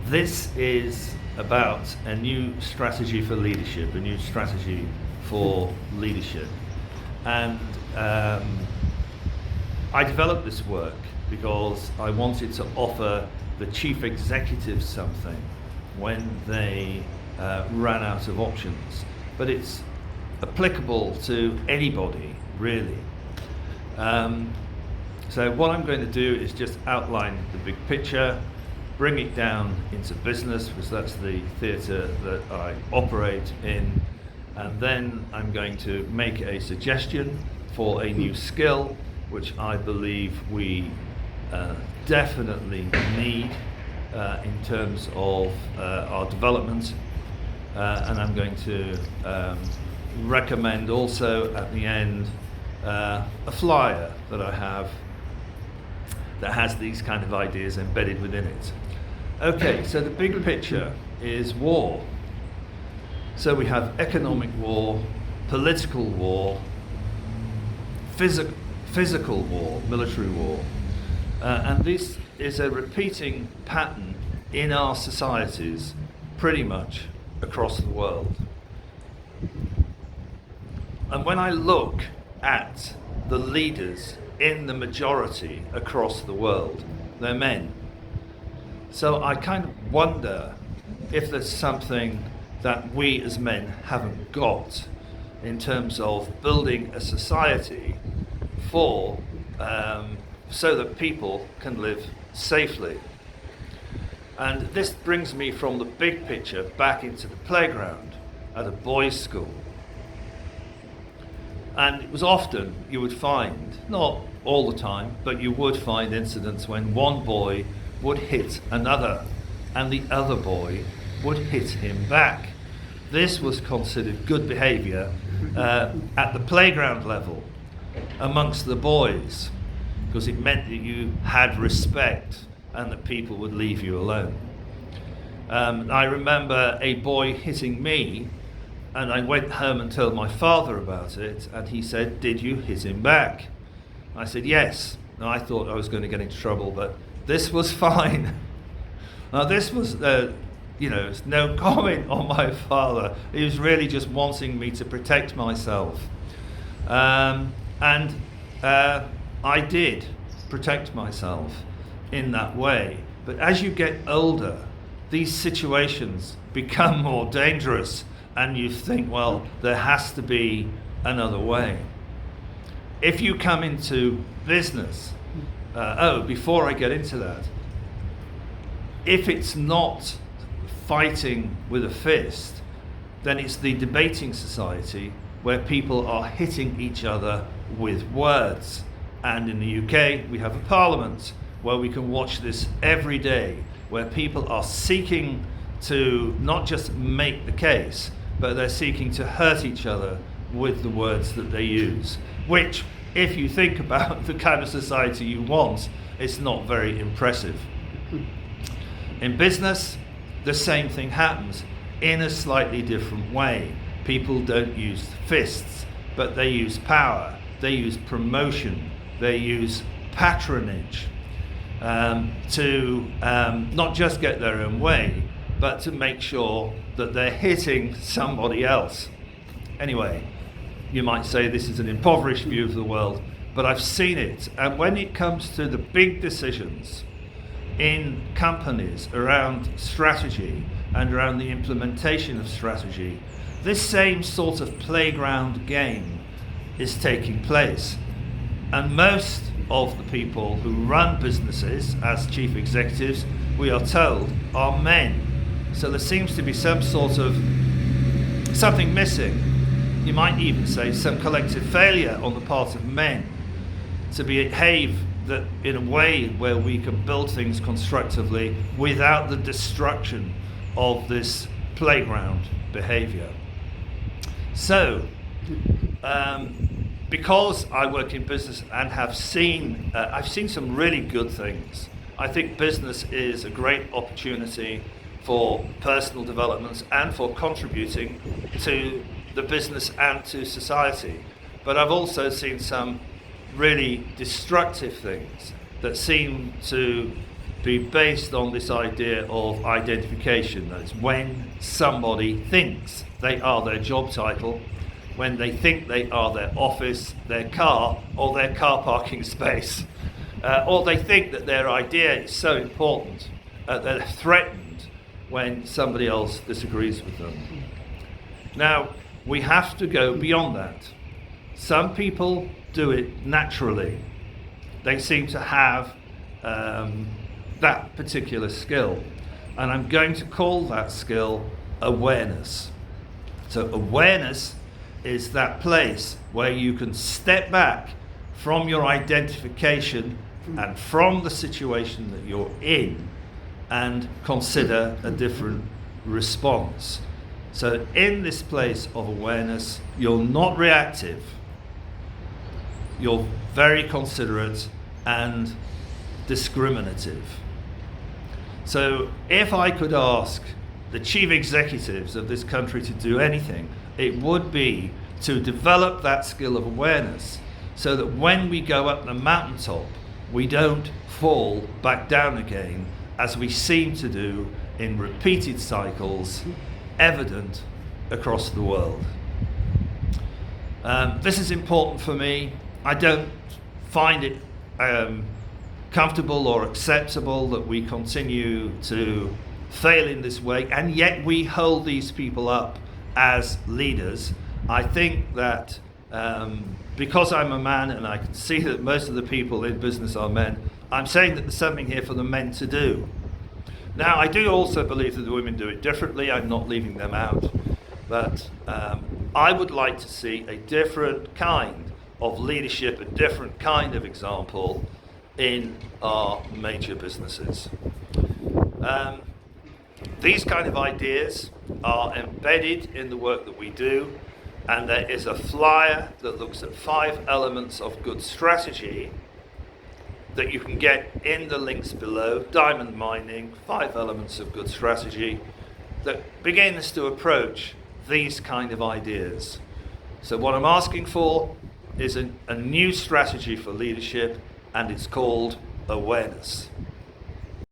This is about a new strategy for leadership, a new strategy for leadership. And I developed this work because I wanted to offer the chief executives something when they ran out of options. But it's applicable to anybody, really. So what I'm going to do is just outline the big picture, bring it down into business, because that's the theatre that I operate in, and then I'm going to make a suggestion for a new skill, which I believe we definitely need in terms of our development, and I'm going to recommend also at the end a flyer that I have that has these kind of ideas embedded within it. Okay, so the big picture is war. So we have economic war, political war, physical war, military war, and this is a repeating pattern in our societies pretty much across the world. And when I look at the leaders in the majority across the world, they're men. So I kind of wonder if there's something that we as men haven't got in terms of building a society for so that people can live safely. And this brings me from the big picture back into the playground at a boys' school. And it was often, you would find, not all the time, but you would find incidents when one boy would hit another and the other boy would hit him back. This was considered good behaviour at the playground level amongst the boys, because it meant that you had respect and that people would leave you alone. I remember a boy hitting me, and I went home and told my father about it, and he said, "Did you hit him back?" I said, "Yes." Now, I thought I was going to get into trouble, but this was fine. Now, this was, no comment on my father. He was really just wanting me to protect myself. And I did protect myself in that way. But as you get older, these situations become more dangerous, and you think, well, there has to be another way. If you come into business, before I get into that, if it's not fighting with a fist, then it's the debating society where people are hitting each other with words. And in the UK, we have a parliament where we can watch this every day, where people are seeking to not just make the case, but they're seeking to hurt each other with the words that they use, which, if you think about the kind of society you want, it's not very impressive. In business, the same thing happens in a slightly different way. People don't use fists, but they use power, they use promotion, they use patronage to not just get their own way, but to make sure that they're hitting somebody else. Anyway, you might say this is an impoverished view of the world, but I've seen it. And when it comes to the big decisions in companies around strategy and around the implementation of strategy, this same sort of playground game is taking place. And most of the people who run businesses as chief executives, we are told, are men. So there seems to be some sort of something missing. You might even say some collective failure on the part of men to behave that in a way where we can build things constructively without the destruction of this playground behavior. So, because I work in business and have seen, I've seen some really good things. I think business is a great opportunity for personal developments and for contributing to the business and to society. But I've also seen some really destructive things that seem to be based on this idea of identification. That's when somebody thinks they are their job title, when they think they are their office, their car, or their car parking space, or they think that their idea is so important that they're threatened when somebody else disagrees with them. Now, we have to go beyond that. Some people do it naturally. They seem to have that particular skill. And I'm going to call that skill awareness. So awareness is that place where you can step back from your identification and from the situation that you're in and consider a different response. So in this place of awareness, you're not reactive. You're very considerate and discriminative. So if I could ask the chief executives of this country to do anything, it would be to develop that skill of awareness so that when we go up the mountaintop, we don't fall back down again, as we seem to do in repeated cycles, evident across the world. This is important for me. I don't find it comfortable or acceptable that we continue to fail in this way, and yet we hold these people up as leaders. I think that because I'm a man and I can see that most of the people in business are men, I'm saying that there's something here for the men to do. Now, I do also believe that the women do it differently. I'm not leaving them out. But I would like to see a different kind of leadership, a different kind of example in our major businesses. These kind of ideas are embedded in the work that we do, and there is a flyer that looks at 5 elements of good strategy that you can get in the links below. Diamond mining, 5 elements of good strategy, that begins to approach these kind of ideas. So what I'm asking for is a new strategy for leadership, and it's called awareness.